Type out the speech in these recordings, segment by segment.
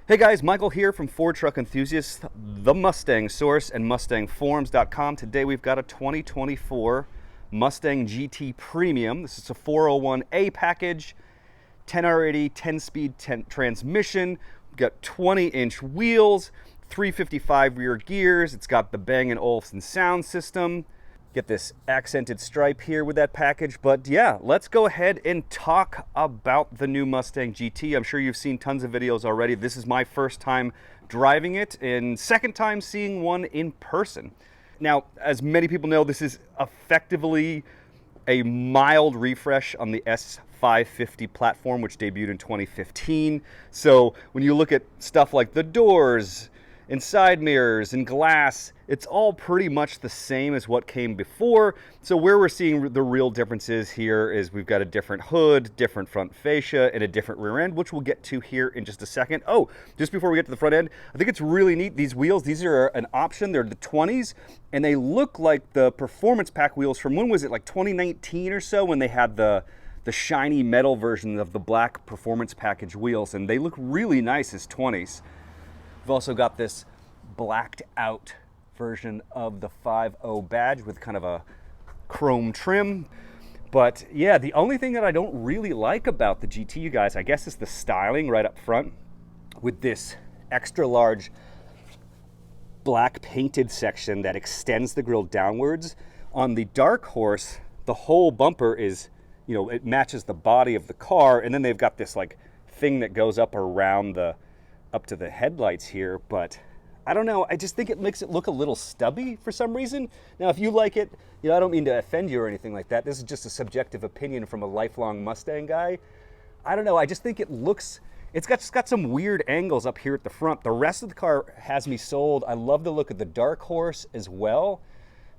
Hey guys, Michael here from Ford Truck Enthusiasts, the Mustang Source, and MustangForums.com. Today we've got a 2024 Mustang GT Premium. This is a 401A package, 10R80, 10-speed transmission. We've got 20-inch wheels, 355 rear gears. It's got the Bang & Olufsen sound system. Get this accented stripe here with that package. But yeah, let's go ahead and talk about the new Mustang GT. I'm sure you've seen tons of videos already. This is my first time driving it and second time seeing one in person. Now, as many people know, this is effectively a mild refresh on the S550 platform, which debuted in 2015. So when you look at stuff like the doors and side mirrors and glass, it's all pretty much the same as what came before. So where we're seeing the real differences here is we've got a different hood, different front fascia, and a different rear end, which we'll get to here in just a second. Oh, just before we get to the front end, I think it's really neat. These wheels, these are an option. They're the 20s, and they look like the Performance Pack wheels from, when was it, like 2019 or so, when they had the shiny metal version of the black Performance Package wheels, and they look really nice as 20s. We've also got this blacked out version of the 5.0 badge with kind of a chrome trim. But yeah, the only thing that I don't really like about the GT, you guys, I guess, is the styling right up front with this extra large black painted section that extends the grille downwards. On the Dark Horse, the whole bumper is, you know, it matches the body of the car, and then they've got this like thing that goes up around up to the headlights here. But I don't know, I just think it makes it look a little stubby for some reason. Now, if you like it, you know, I don't mean to offend you or anything like that. This is just a subjective opinion from a lifelong Mustang guy. I don't know, I just think it looks, it's got some weird angles up here at the front. The rest of the car has me sold. I love the look of the Dark Horse as well.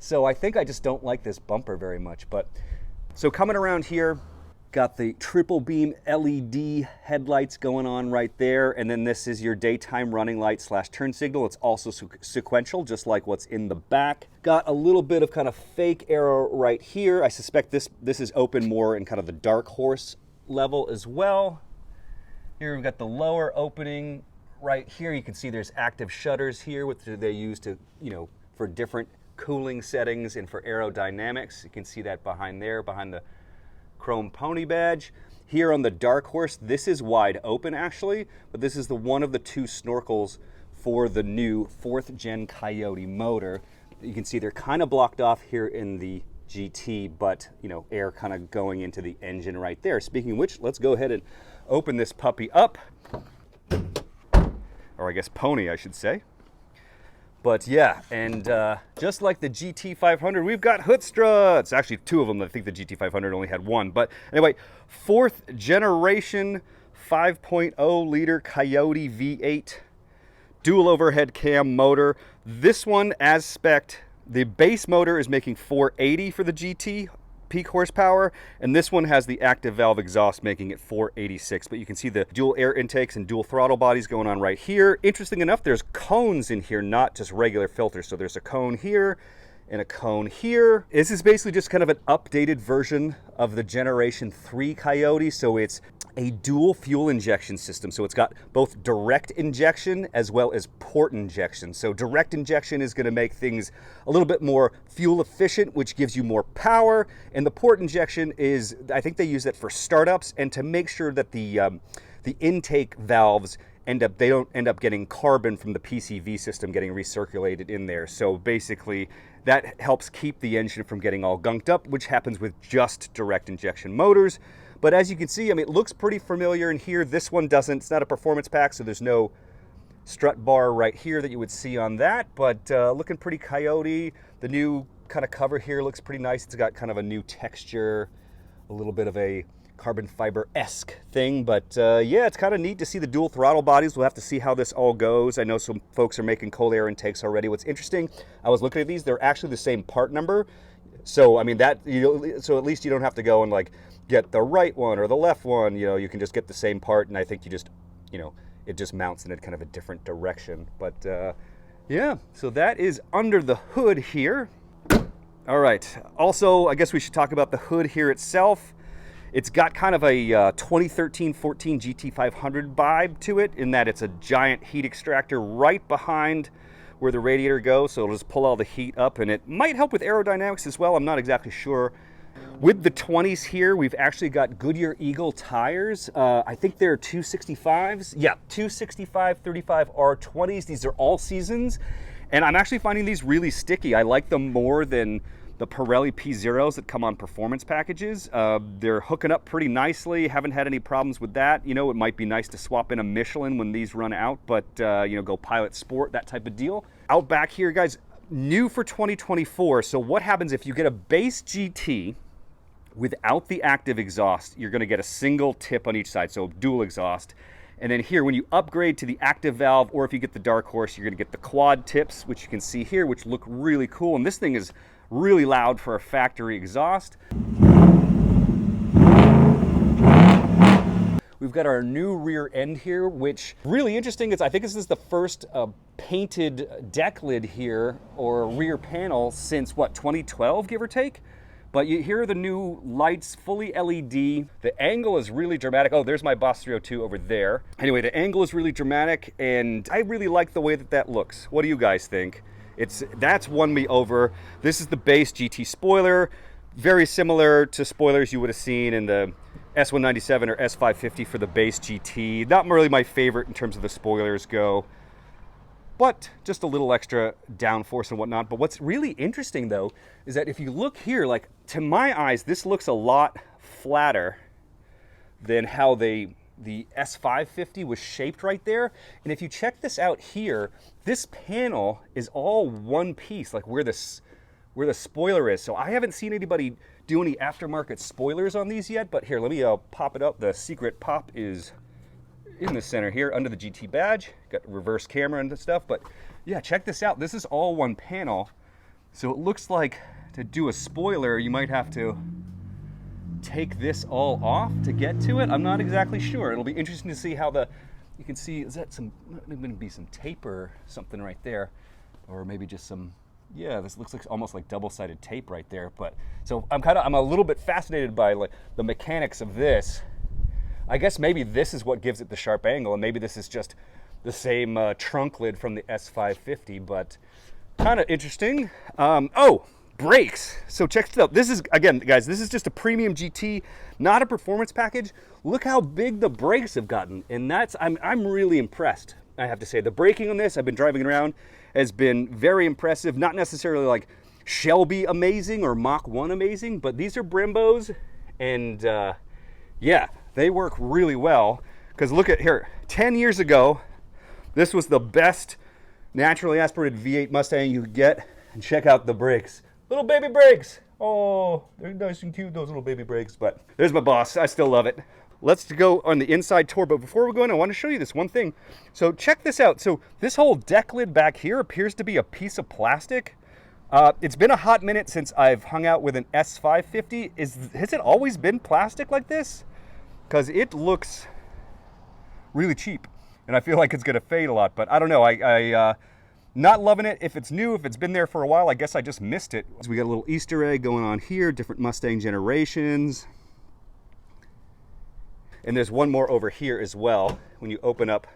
So I think I just don't like this bumper very much. But so coming around here, got the triple beam LED headlights going on right there, and then this is your daytime running light / turn signal. It's also sequential, just like what's in the back. Got a little bit of kind of fake arrow right here. I suspect this is open more in kind of the Dark Horse level as well. Here we've got the lower opening right here. You can see there's active shutters here, which they use to, you know, for different cooling settings and for aerodynamics. You can see that behind there, behind the chrome pony badge. Here on the Dark Horse, this is wide open actually, but this is one of the two snorkels for the new 4th gen Coyote motor. You can see they're kind of blocked off here in the GT, but you know, air kind of going into the engine right there. Speaking of which, let's go ahead and open this puppy up, or I guess pony I should say. But yeah, and just like the GT500, we've got hood struts. Actually, two of them. I think the GT500 only had one. But anyway, 4th generation 5.0 liter Coyote V8 dual overhead cam motor. This one, as spec'd, the base motor is making 480 for the GT peak horsepower, and this one has the active valve exhaust making it 486. But you can see the dual air intakes and dual throttle bodies going on right here. Interesting enough, there's cones in here, not just regular filters. So there's a cone here and a cone here. This is basically just kind of an updated version of the Generation 3 Coyote. So it's a dual fuel injection system. So it's got both direct injection as well as port injection. So direct injection is going to make things a little bit more fuel efficient, which gives you more power. And the port injection is, I think they use that for startups and to make sure that the intake valves they don't end up getting carbon from the PCV system getting recirculated in there. So basically that helps keep the engine from getting all gunked up, which happens with just direct injection motors. But as you can see, I mean, it looks pretty familiar in here. This one doesn't. It's not a performance pack, so there's no strut bar right here that you would see on that. But looking pretty Coyote. The new kind of cover here looks pretty nice. It's got kind of a new texture, a little bit of a carbon fiber-esque thing. But yeah, it's kind of neat to see the dual throttle bodies. We'll have to see how this all goes. I know some folks are making cold air intakes already. What's interesting, I was looking at these. They're actually the same part number. So, I mean, so at least you don't have to go and like get the right one or the left one. You know, you can just get the same part, and I think you just, you know, it just mounts in a kind of a different direction. But yeah, so that is under the hood here. All right, also, I guess we should talk about the hood here itself. It's got kind of a 2013-14 GT500 vibe to it, in that it's a giant heat extractor right behind where the radiator goes, so it'll just pull all the heat up, and it might help with aerodynamics as well. I'm not exactly sure. With the 20s here, we've actually got Goodyear Eagle tires. I think they're 265s. Yeah, 265 35R20s. These are all seasons, and I'm actually finding these really sticky. I like them more than the Pirelli P0s that come on performance packages. They're hooking up pretty nicely. Haven't had any problems with that. You know, it might be nice to swap in a Michelin when these run out, but you know, go Pilot Sport, that type of deal. Out back here, guys, new for 2024. So what happens if you get a base GT without the active exhaust? You're gonna get a single tip on each side, so dual exhaust. And then here, when you upgrade to the active valve, or if you get the Dark Horse, you're gonna get the quad tips, which you can see here, which look really cool. And this thing is really loud for a factory exhaust. We've got our new rear end here, which really interesting. I think this is the first painted deck lid here, or rear panel, since what, 2012, give or take? But here are the new lights, fully LED. The angle is really dramatic. Oh, there's my Boss 302 over there. Anyway, the angle is really dramatic, and I really like the way that that looks. What do you guys think? That's won me over. This is the base GT spoiler, very similar to spoilers you would have seen in the S197 or S550 for the base GT. Not really my favorite in terms of the spoilers go, but just a little extra downforce and whatnot. But what's really interesting though is that if you look here, like, to my eyes, this looks a lot flatter than how the S550 was shaped right there. And if you check this out here, this panel is all one piece, like where the spoiler is. So I haven't seen anybody do any aftermarket spoilers on these yet, but here, let me pop it up. The secret pop is in the center here under the GT badge. Got reverse camera and stuff, but yeah, check this out. This is all one panel. So it looks like to do a spoiler, you might have to take this all off to get to it. I'm not exactly sure. It'll be interesting to see how you can see, is that going to be some tape or something right there, or maybe just some, yeah, this looks like almost like double-sided tape right there. But so I'm a little bit fascinated by like the mechanics of this. I guess maybe this is what gives it the sharp angle, and maybe this is just the same trunk lid from the S550, but kind of interesting. Oh, brakes. So check this out. This is, again, guys, this is just a premium GT, not a performance package. Look how big the brakes have gotten, and I'm really impressed, I have to say. The braking on this, I've been driving around, has been very impressive. Not necessarily like Shelby amazing or Mach 1 amazing, but these are Brembos, and yeah, they work really well. Because look at here, 10 years ago, this was the best naturally aspirated V8 Mustang you could get, and check out the brakes. Little baby brakes. Oh, they're nice and cute, those little baby brakes. But there's my Boss. I still love it. Let's go on the inside tour. But before we go in, I want to show you this one thing. So check this out. So this whole deck lid back here appears to be a piece of plastic. It's been a hot minute since I've hung out with an S550. Has it always been plastic like this? Because it looks really cheap, and I feel like it's going to fade a lot. But I don't know. Not loving it. If it's new, if it's been there for a while, I guess I just missed it. So we got a little Easter egg going on here, different Mustang generations. And there's one more over here as well. When you open up,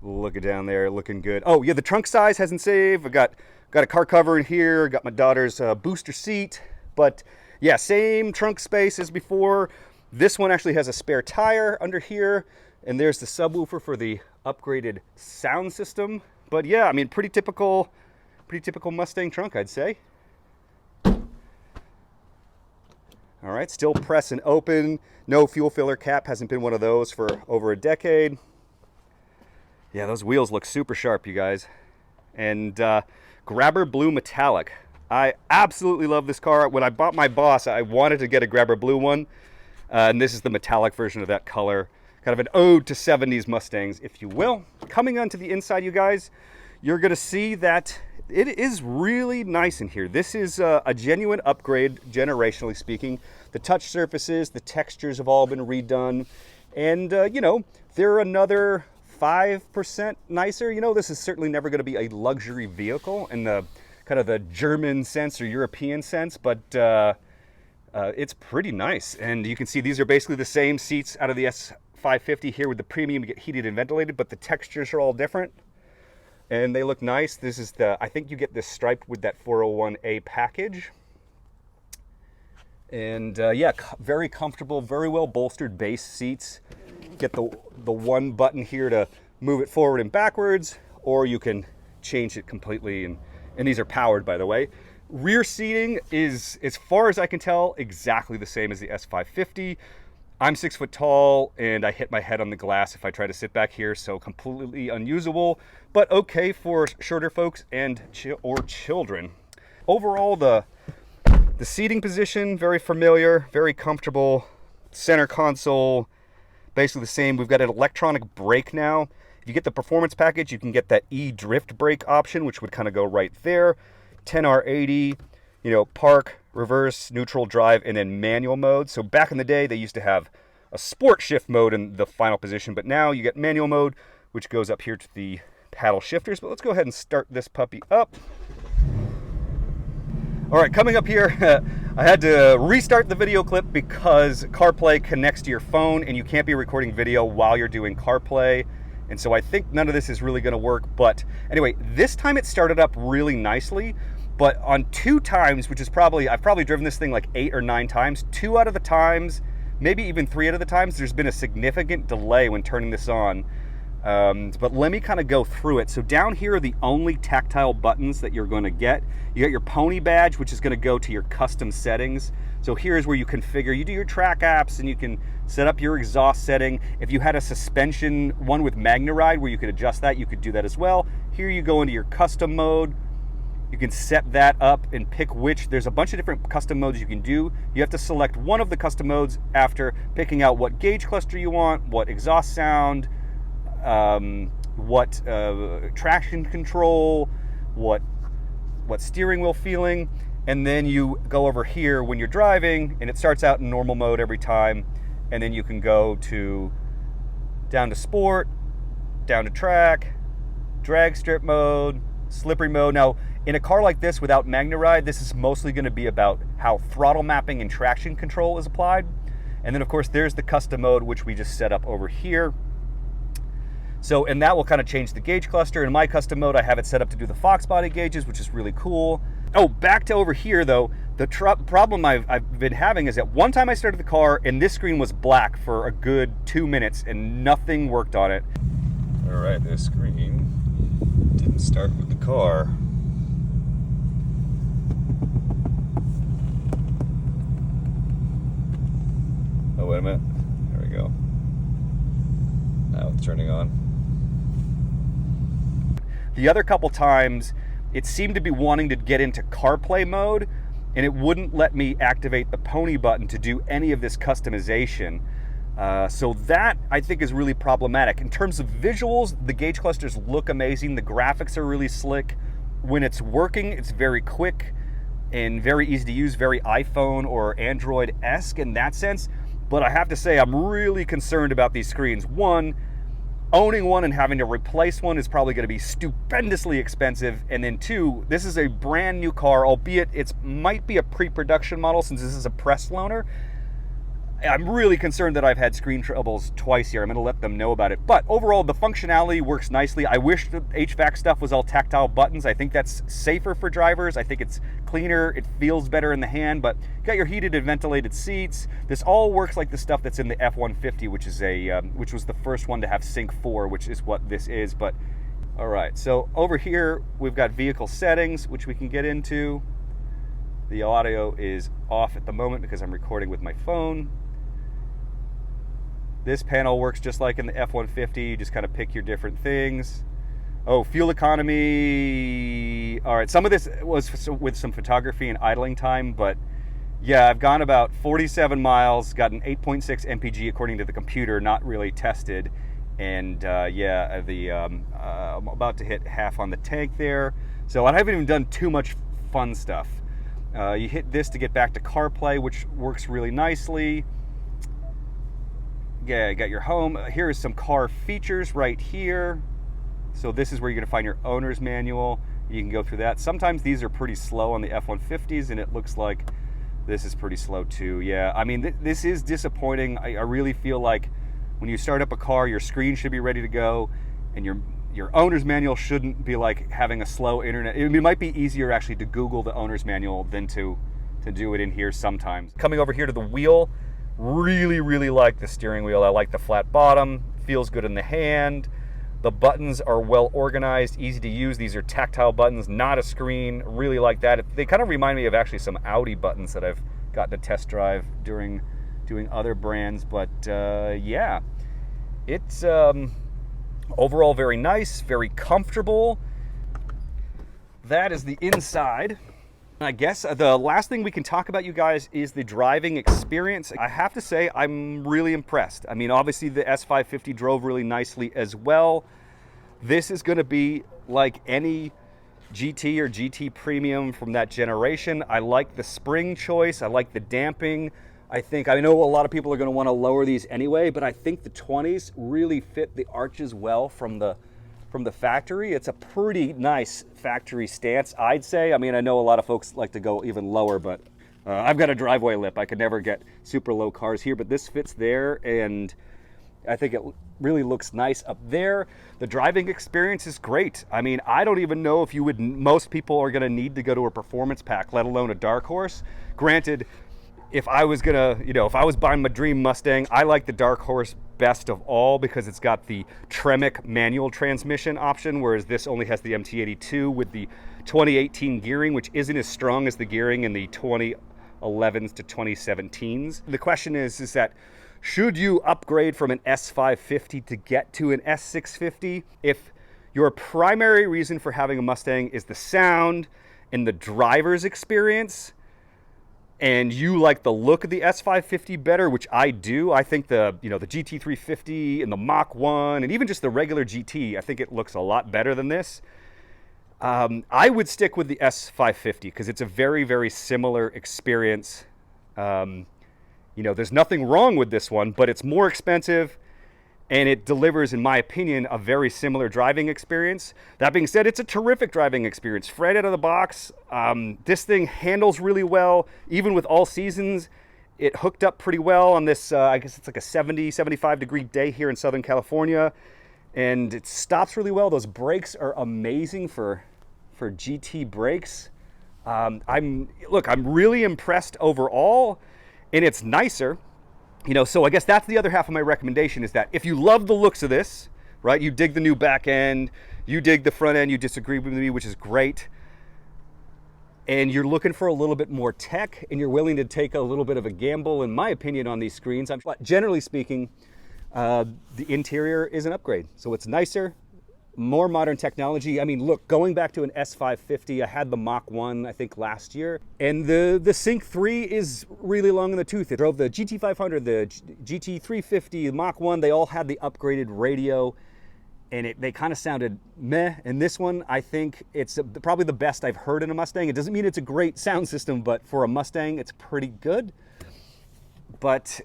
look it down there, looking good. Oh yeah, the trunk size hasn't saved. I got a car cover in here, got my daughter's booster seat. But yeah, same trunk space as before. This one actually has a spare tire under here. And there's the subwoofer for the upgraded sound system. But yeah, I mean, pretty typical Mustang trunk, I'd say. All right, still press and open. No fuel filler cap, hasn't been one of those for over a decade. Yeah, those wheels look super sharp, you guys. And Grabber Blue Metallic. I absolutely love this car. When I bought my Boss, I wanted to get a Grabber Blue one. And this is the metallic version of that color. Kind of an ode to 70s Mustangs, if you will. Coming onto the inside, you guys, you're going to see that it is really nice in here. This is a genuine upgrade, generationally speaking. The touch surfaces, the textures have all been redone. And, you know, they're another 5% nicer. You know, this is certainly never going to be a luxury vehicle in the kind of the German sense or European sense, but It's pretty nice. And you can see these are basically the same seats out of the S550 here with the premium. You get heated and ventilated, but the textures are all different. And they look nice. This is I think you get this striped with that 401A package. And yeah, very comfortable, very well bolstered base seats. Get the one button here to move it forward and backwards, or you can change it completely. And these are powered, by the way. Rear seating is, as far as I can tell, exactly the same as the S550. I'm 6 foot tall and I hit my head on the glass if I try to sit back here, so completely unusable, but okay for shorter folks and or children. Overall, the seating position, very familiar, very comfortable. Center console, basically the same. We've got an electronic brake now. If you get the performance package, you can get that e-drift brake option, which would kind of go right there. 10R80, park, reverse, neutral, drive, and then manual mode. So back in the day, they used to have a sport shift mode in the final position, but now you get manual mode, which goes up here to the paddle shifters. But let's go ahead and start this puppy up. All right, coming up here, I had to restart the video clip because CarPlay connects to your phone and you can't be recording video while you're doing CarPlay. And so I think none of this is really gonna work. But anyway, this time it started up really nicely, but on 2 times, which is I've probably driven this thing like 8 or 9 times, 2 out of the times, maybe even 3 out of the times, there's been a significant delay when turning this on. But let me kind of go through it. So down here are the only tactile buttons that you're going to get. You got your Pony badge, which is going to go to your custom settings. So here's where you configure, you do your track apps and you can set up your exhaust setting. If you had a suspension one with MagneRide where you could adjust that, you could do that as well. Here you go into your custom mode. You can set that up and pick which. There's a bunch of different custom modes you can do. You have to select one of the custom modes after picking out what gauge cluster you want, what exhaust sound, what traction control, what steering wheel feeling, and then you go over here when you're driving and it starts out in normal mode every time, and then you can go down to sport, down to track, drag strip mode, slippery mode. Now in a car like this without MagneRide, this is mostly going to be about how throttle mapping and traction control is applied. And then of course there's the custom mode, which we just set up over here. So, and that will kind of change the gauge cluster. In my custom mode, I have it set up to do the Fox body gauges, which is really cool. Oh, back to over here though, the problem I've been having is that one time I started the car and this screen was black for a good 2 minutes and nothing worked on it. All right, this screen didn't start with the car. Oh, wait a minute. There we go. Now it's turning on. The other couple times, it seemed to be wanting to get into CarPlay mode, and it wouldn't let me activate the Pony button to do any of this customization. So that, I think, is really problematic. In terms of visuals, the gauge clusters look amazing. The graphics are really slick. When it's working, it's very quick and very easy to use, very iPhone or Android-esque in that sense. But I have to say, I'm really concerned about these screens. One, owning one and having to replace one is probably going to be stupendously expensive. And then 2, this is a brand new car, albeit it might be a pre-production model since this is a press loaner. I'm really concerned that I've had screen troubles twice here. I'm going to let them know about it. But overall, the functionality works nicely. I wish the HVAC stuff was all tactile buttons. I think that's safer for drivers. I think it's cleaner. It feels better in the hand. But you got your heated and ventilated seats. This all works like the stuff that's in the F-150, which was the first one to have Sync 4, which is what this is. But all right, so over here we've got vehicle settings, which we can get into. The audio is off at the moment because I'm recording with my phone. This panel works just like in the F-150. You just kind of pick your different things. Oh, fuel economy. All right, some of this was with some photography and idling time, but yeah, I've gone about 47 miles, got an 8.6 mpg according to the computer, not really tested. And yeah, I'm about to hit half on the tank there. So I haven't even done too much fun stuff. You hit this to get back to CarPlay, which works really nicely. Yeah, you got your home. Here is some car features right here. So this is where you're going to find your owner's manual. You can go through that. Sometimes these are pretty slow on the F-150s, and it looks like This is pretty slow too. Yeah, I mean, this is disappointing. I really feel like when you start up a car, your screen should be ready to go, and your owner's manual shouldn't be like having a slow internet. It might be easier actually to Google the owner's manual than to do it in here sometimes. Coming over here to the wheel, really like the steering wheel. I like the flat bottom, feels good in the hand. The buttons are well organized, easy to use. These are tactile buttons, not a screen. Really like that. They kind of remind me of actually some Audi buttons that I've gotten to test drive during doing other brands. But yeah, it's overall very nice, very comfortable. That is the inside. I guess the last thing we can talk about, you guys, is the driving experience. I have to say I'm really impressed. I mean, obviously the S550 drove really nicely as well. This is going to be like any GT or GT Premium from that generation. I like the spring choice. I like the damping. I know a lot of people are going to want to lower these anyway, but I think the 20s really fit the arches well from the factory. It's a pretty nice factory stance, I'd say. I mean, I know a lot of folks like to go even lower, but I've got a driveway lip. I could never get super low cars here, but this fits there, and I think it really looks nice up there. The driving experience is great. I mean, I don't even know if most people are gonna need to go to a performance pack, let alone a dark horse. Granted, if I was buying my dream Mustang, I like the dark horse best of all because it's got the Tremec manual transmission option, whereas this only has the MT82 with the 2018 gearing, which isn't as strong as the gearing in the 2011s to 2017s. The question is that should you upgrade from an S550 to get to an S650? If your primary reason for having a Mustang is the sound and the driver's experience, and you like the look of the S550 better, which I do. I think the GT350 and the Mach 1 and even just the regular GT, I think it looks a lot better than this. I would stick with the S550 because it's a very similar experience. There's nothing wrong with this one, but it's more expensive and it delivers, in my opinion, a very similar driving experience. That being said, it's a terrific driving experience. Right out of the box, this thing handles really well. Even with all seasons, it hooked up pretty well on this, I guess it's like a 75 degree day here in Southern California. And it stops really well. Those brakes are amazing for GT brakes. I'm really impressed overall, and it's nicer. So I guess that's the other half of my recommendation, is that if you love the looks of this, right, you dig the new back end, you dig the front end, you disagree with me, which is great, and you're looking for a little bit more tech, and you're willing to take a little bit of a gamble, in my opinion, on these screens, generally speaking, the interior is an upgrade. So it's nicer, more modern technology. I mean, look, going back to an S550, I had the Mach 1, I think, last year, and the Sync 3 is really long in the tooth. It drove the GT500, the GT350, the Mach 1, they all had the upgraded radio, and they kind of sounded meh. And this one, I think it's probably the best I've heard in a Mustang. It doesn't mean it's a great sound system, but for a Mustang, it's pretty good.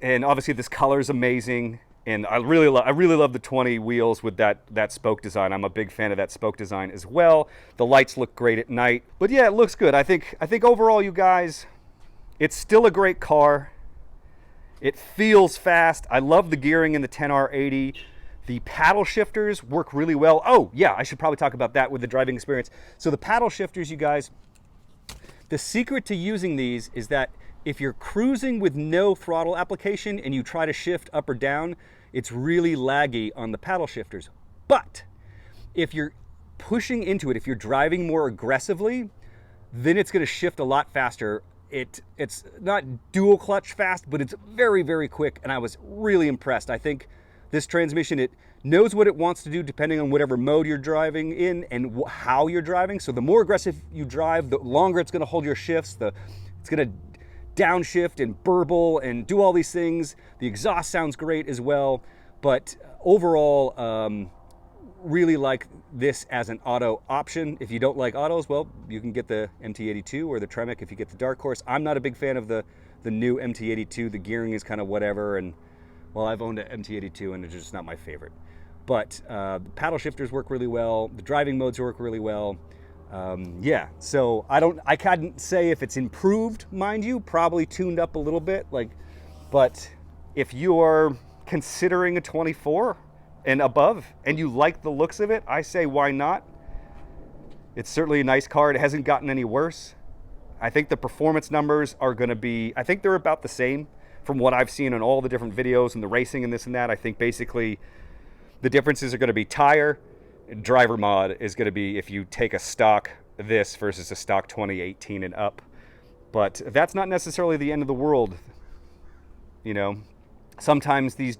And obviously this color is amazing. And I really love the 20 wheels with that spoke design. I'm a big fan of that spoke design as well. The lights look great at night. But yeah, it looks good. I think overall, you guys, it's still a great car. It feels fast. I love the gearing in the 10R80. The paddle shifters work really well. Oh yeah, I should probably talk about that with the driving experience. So the paddle shifters, you guys, the secret to using these is that if you're cruising with no throttle application and you try to shift up or down, it's really laggy on the paddle shifters. But if you're pushing into it, if you're driving more aggressively, then it's going to shift a lot faster. It's not dual clutch fast, but it's very quick, and I was really impressed. I think this transmission, it knows what it wants to do depending on whatever mode you're driving in and how you're driving. So the more aggressive you drive, the longer it's going to hold your shifts. It's going to downshift and burble and do all these things. The exhaust sounds great as well, but overall, really like this as an auto option. If you don't like autos, well, you can get the MT82 or the Tremec if you get the Dark Horse. I'm not a big fan of the new MT82. The gearing is kind of whatever, and well, I've owned an MT82 and it's just not my favorite. But the paddle shifters work really well. The driving modes work really well. Yeah, so I couldn't say if it's improved, mind you, probably tuned up a little bit, but if you are considering a 24 and above and you like the looks of it, I say why not? It's certainly a nice car. It hasn't gotten any worse. I think the performance numbers are going to be, I think they're about the same from what I've seen in all the different videos and the racing and this and that. I think basically the differences are going to be tire. Driver mod is going to be if you take a stock this versus a stock 2018 and up. But that's not necessarily the end of the world. You know, sometimes these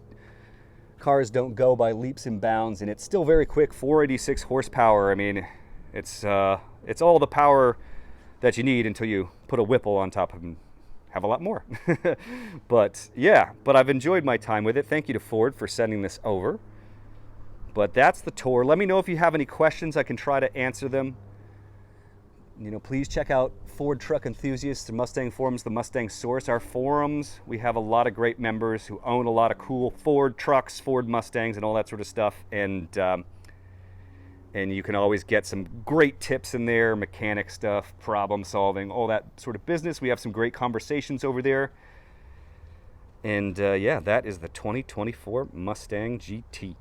cars don't go by leaps and bounds, and it's still very quick, 486 horsepower. I mean, it's all the power that you need until you put a Whipple on top of them. Have a lot more. But yeah, I've enjoyed my time with it. Thank you to Ford for sending this over. But that's the tour. Let me know if you have any questions. I can try to answer them. You know, please check out Ford Truck Enthusiasts, the Mustang Forums, the Mustang Source. Our forums, we have a lot of great members who own a lot of cool Ford trucks, Ford Mustangs, and all that sort of stuff. And you can always get some great tips in there, mechanic stuff, problem solving, all that sort of business. We have some great conversations over there. And yeah, that is the 2024 Mustang GT.